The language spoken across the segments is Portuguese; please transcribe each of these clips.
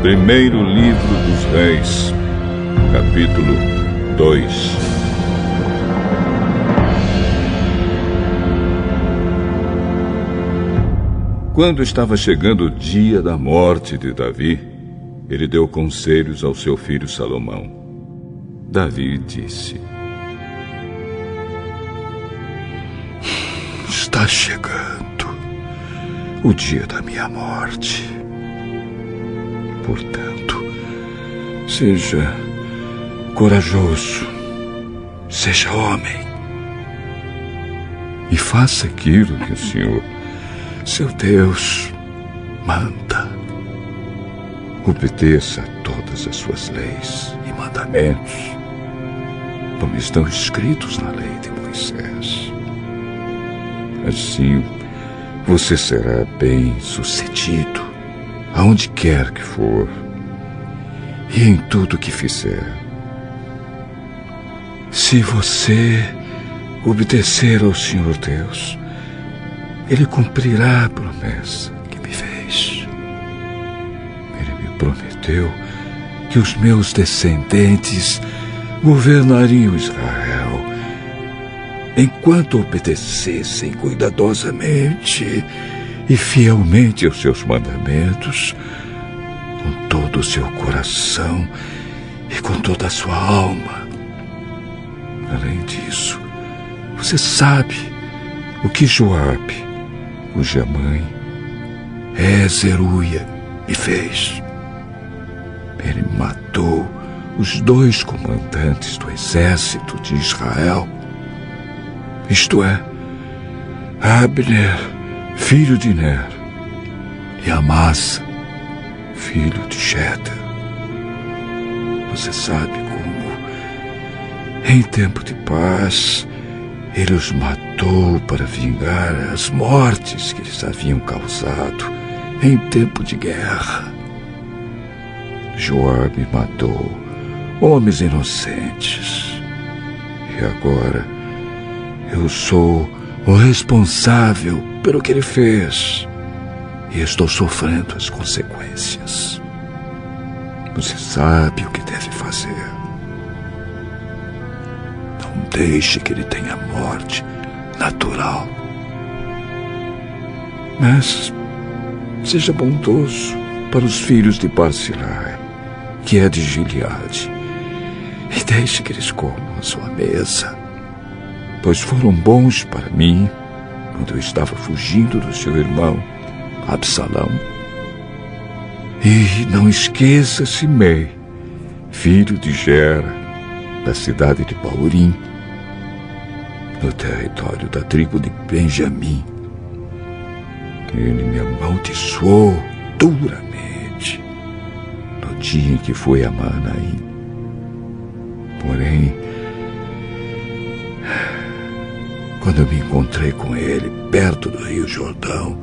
Primeiro livro dos Reis, capítulo 2. Quando estava chegando o dia da morte de Davi, ele deu conselhos ao seu filho Salomão. Davi disse: Está chegando o dia da minha morte. Portanto, seja corajoso, seja homem, e faça aquilo que o Senhor, seu Deus, manda. Obedeça a todas as suas leis e mandamentos, como estão escritos na lei de Moisés. Assim, você será bem-sucedido aonde quer que for e em tudo que fizer. Se você obedecer ao Senhor Deus, Ele cumprirá a promessa que me fez. Ele me prometeu que os meus descendentes governariam Israel enquanto obedecessem cuidadosamente e fielmente aos seus mandamentos, com todo o seu coração e com toda a sua alma. Além disso, você sabe o que Joabe, cuja mãe é Zeruia, me fez. Ele matou os 2 comandantes do exército de Israel, isto é, Abner, filho de Ner, e Amasa, filho de Jeder. Você sabe como, em tempo de paz, ele os matou para vingar as mortes que eles haviam causado em tempo de guerra. Joabe matou homens inocentes, e agora eu sou o responsável pelo que ele fez e estou sofrendo as consequências. Você sabe o que deve fazer. Não deixe que ele tenha morte natural, mas seja bondoso para os filhos de Barzilai, que é de Gileade, e deixe que eles comam a sua mesa, pois foram bons para mim quando eu estava fugindo do seu irmão Absalão. E não esqueça Simei, filho de Gera, da cidade de Baurim, no território da tribo de Benjamim. Ele me amaldiçoou duramente no dia em que foi a Manaim. Porém, quando eu me encontrei com ele perto do Rio Jordão,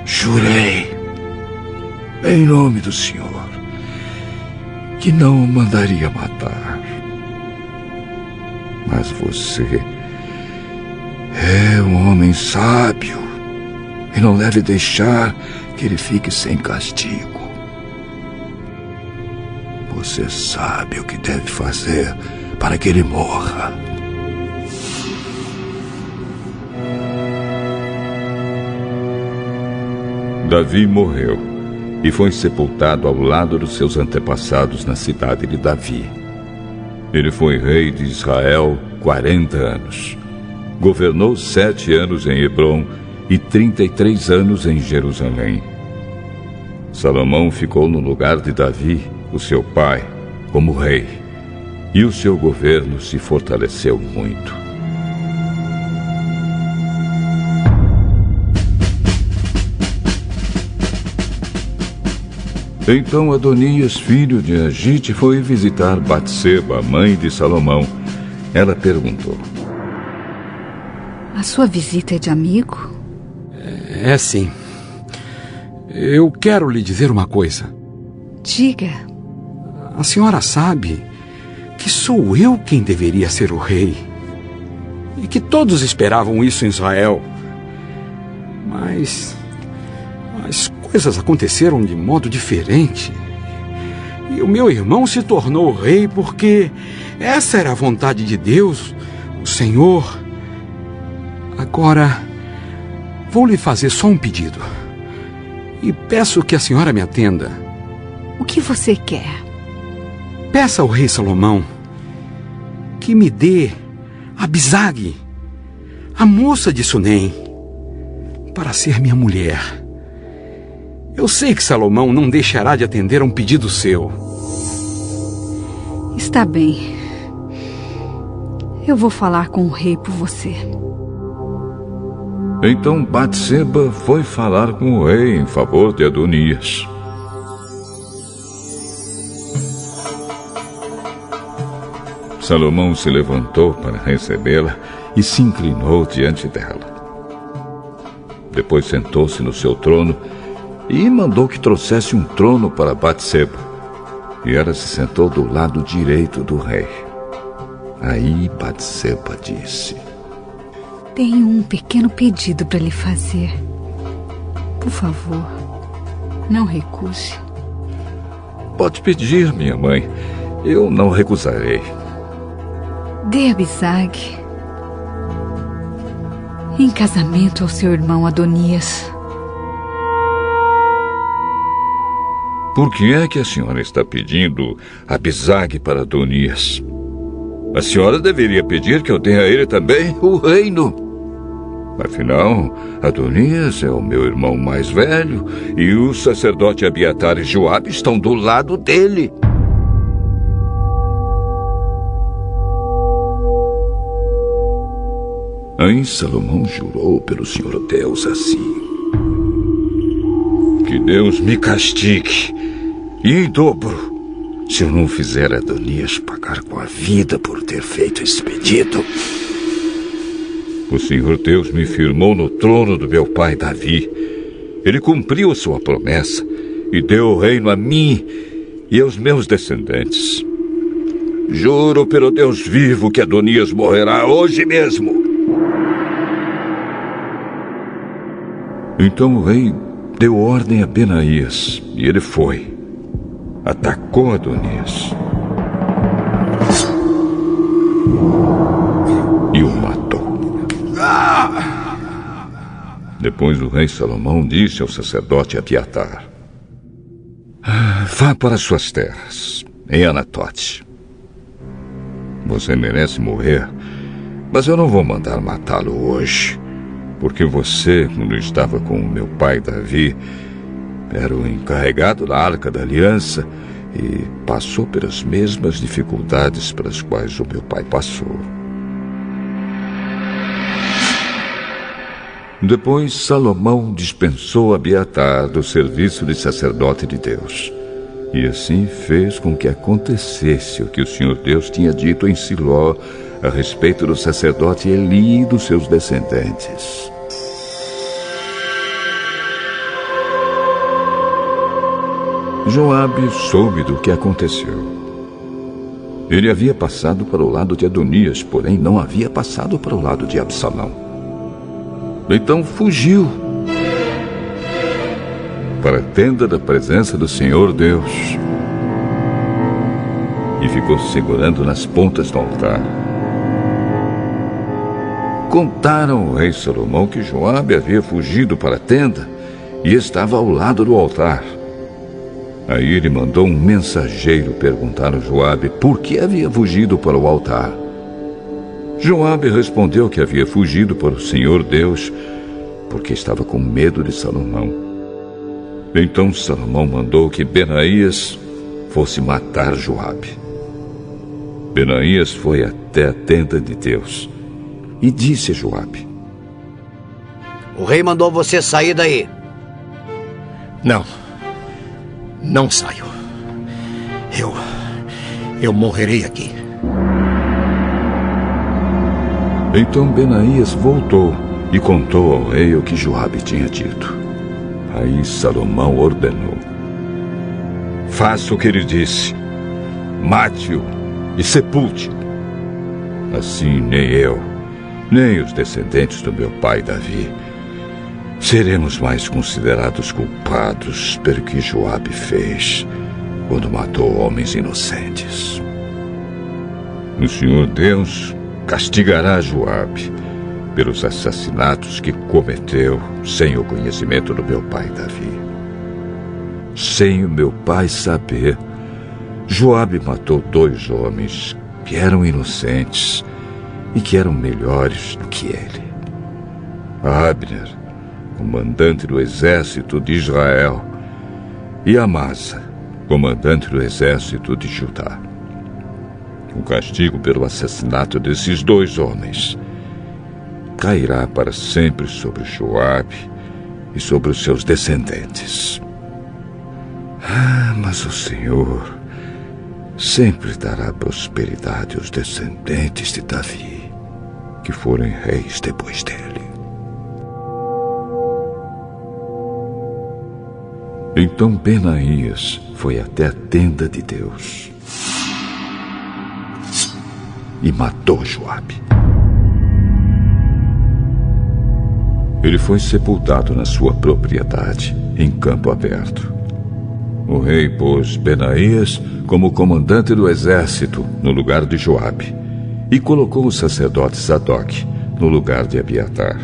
jurei, em nome do Senhor, que não o mandaria matar. Mas você é um homem sábio e não deve deixar que ele fique sem castigo. Você sabe o que deve fazer para que ele morra. Davi morreu e foi sepultado ao lado dos seus antepassados na cidade de Davi. Ele foi rei de Israel 40 anos. Governou 7 anos em Hebrom e 33 anos em Jerusalém. Salomão ficou no lugar de Davi, o seu pai, como rei, e o seu governo se fortaleceu muito. Então Adonias, filho de Agite, foi visitar Batseba, mãe de Salomão. Ela perguntou: A sua visita é de amigo? É sim. Eu quero lhe dizer uma coisa. Diga. A senhora sabe que sou eu quem deveria ser o rei. E que todos esperavam isso em Israel. Mas as coisas aconteceram de modo diferente. E o meu irmão se tornou rei porque essa era a vontade de Deus, o Senhor. Agora, vou lhe fazer só um pedido. E peço que a senhora me atenda. O que você quer? Peça ao rei Salomão que me dê Abisag, a moça de Sunem, para ser minha mulher. Eu sei que Salomão não deixará de atender a um pedido seu. Está bem. Eu vou falar com o rei por você. Então Batseba foi falar com o rei em favor de Adonias. Salomão se levantou para recebê-la e se inclinou diante dela. Depois sentou-se no seu trono e mandou que trouxesse um trono para Batseba. E ela se sentou do lado direito do rei. Aí Batseba disse: Tenho um pequeno pedido para lhe fazer. Por favor, não recuse. Pode pedir, minha mãe. Eu não recusarei. Dê Abisag em casamento ao seu irmão Adonias. Por que é que a senhora está pedindo Abisag para Adonias? A senhora deveria pedir que eu dê a ele também o reino. Afinal, Adonias é o meu irmão mais velho e o sacerdote Abiatar e Joabe estão do lado dele. Aí Salomão jurou pelo Senhor Deus assim: Que Deus me castigue, e em dobro, se eu não fizer Adonias pagar com a vida por ter feito esse pedido. O Senhor Deus me firmou no trono do meu pai Davi. Ele cumpriu a sua promessa e deu o reino a mim e aos meus descendentes. Juro pelo Deus vivo que Adonias morrerá hoje mesmo. Então o rei deu ordem a Benaías e ele foi. Atacou Adonias e o matou. Depois o rei Salomão disse ao sacerdote Abiatar: Vá para suas terras, em Anatote. Você merece morrer, mas eu não vou mandar matá-lo hoje, porque você, quando estava com o meu pai Davi, era o encarregado da Arca da Aliança e passou pelas mesmas dificuldades pelas quais o meu pai passou. Depois, Salomão dispensou Abiatar do serviço de sacerdote de Deus. E assim fez com que acontecesse o que o Senhor Deus tinha dito em Siló a respeito do sacerdote Eli e dos seus descendentes. Joabe soube do que aconteceu. Ele havia passado para o lado de Adonias, porém não havia passado para o lado de Absalão. Então fugiu para a tenda da presença do Senhor Deus e ficou segurando nas pontas do altar. Contaram ao rei Salomão que Joabe havia fugido para a tenda e estava ao lado do altar. Aí ele mandou um mensageiro perguntar a Joabe por que havia fugido para o altar. Joabe respondeu que havia fugido para o Senhor Deus porque estava com medo de Salomão. Então Salomão mandou que Benaías fosse matar Joabe. Benaías foi até a tenda de Deus e disse a Joabe: O rei mandou você sair daí. Não saio. Eu morrerei aqui. Então Benaías voltou e contou ao rei o que Joabe tinha dito. Aí Salomão ordenou: Faça o que ele disse. Mate-o e sepulte-o. Assim nem eu, nem os descendentes do meu pai Davi seremos mais considerados culpados pelo que Joabe fez quando matou homens inocentes. O Senhor Deus castigará Joabe pelos assassinatos que cometeu sem o conhecimento do meu pai Davi. Sem o meu pai saber, Joabe matou 2 homens que eram inocentes e que eram melhores do que ele. Abner, comandante do exército de Israel, e Amasa, comandante do exército de Judá. O castigo pelo assassinato desses 2 homens cairá para sempre sobre Joabe e sobre os seus descendentes. Mas o Senhor sempre dará prosperidade aos descendentes de Davi, que forem reis depois dele. Então Benaías foi até a tenda de Deus e matou Joabe. Ele foi sepultado na sua propriedade, em campo aberto. O rei pôs Benaías como comandante do exército no lugar de Joabe e colocou o sacerdote Sadoc no lugar de Abiatar.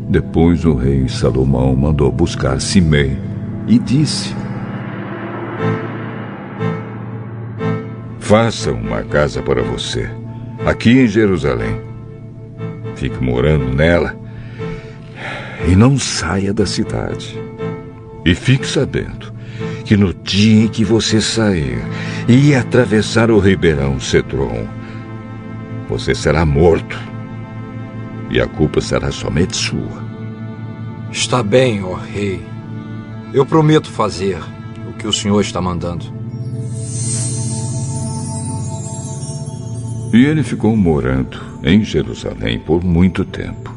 Depois o rei Salomão mandou buscar Simei e disse: faça uma casa para você, aqui em Jerusalém. Fique morando nela e não saia da cidade. E fique sabendo que no dia em que você sair e atravessar o ribeirão Cedron, você será morto, e a culpa será somente sua. Está bem, ó rei. Eu prometo fazer o que o senhor está mandando. E ele ficou morando em Jerusalém por muito tempo.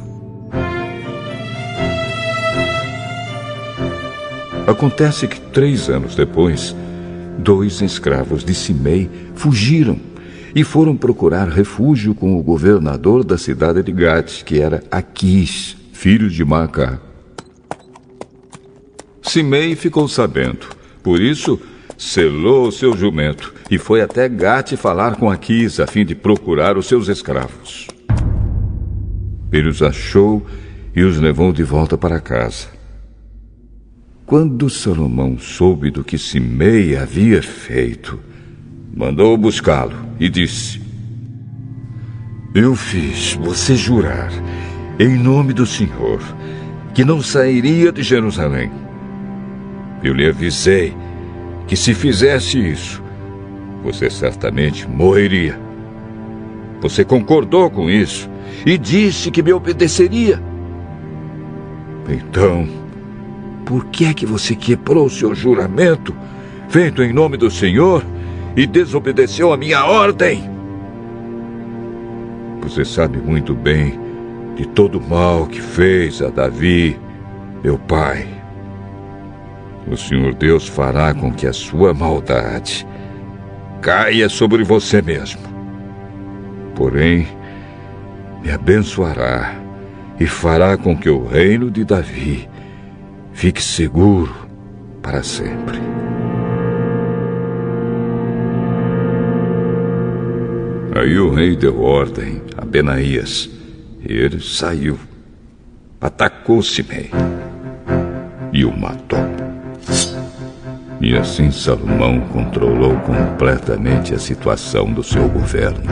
Acontece que 3 anos depois, 2 escravos de Simei fugiram e foram procurar refúgio com o governador da cidade de Gate, que era Aquis, filho de Maacá. Simei ficou sabendo, por isso selou o seu jumento e foi até Gate falar com Aquis a fim de procurar os seus escravos. Ele os achou e os levou de volta para casa. Quando Salomão soube do que Simei havia feito, mandou buscá-lo e disse: eu fiz você jurar, em nome do Senhor, que não sairia de Jerusalém. Eu lhe avisei que se fizesse isso, você certamente morreria. Você concordou com isso e disse que me obedeceria. Então, por que é que você quebrou seu juramento, feito em nome do Senhor, e desobedeceu a minha ordem? Você sabe muito bem de todo o mal que fez a Davi, meu pai. O Senhor Deus fará com que a sua maldade caia sobre você mesmo. Porém, me abençoará e fará com que o reino de Davi fique seguro para sempre. Aí o rei deu ordem a Benaías e ele saiu, atacou Simei e o matou. E assim Salomão controlou completamente a situação do seu governo.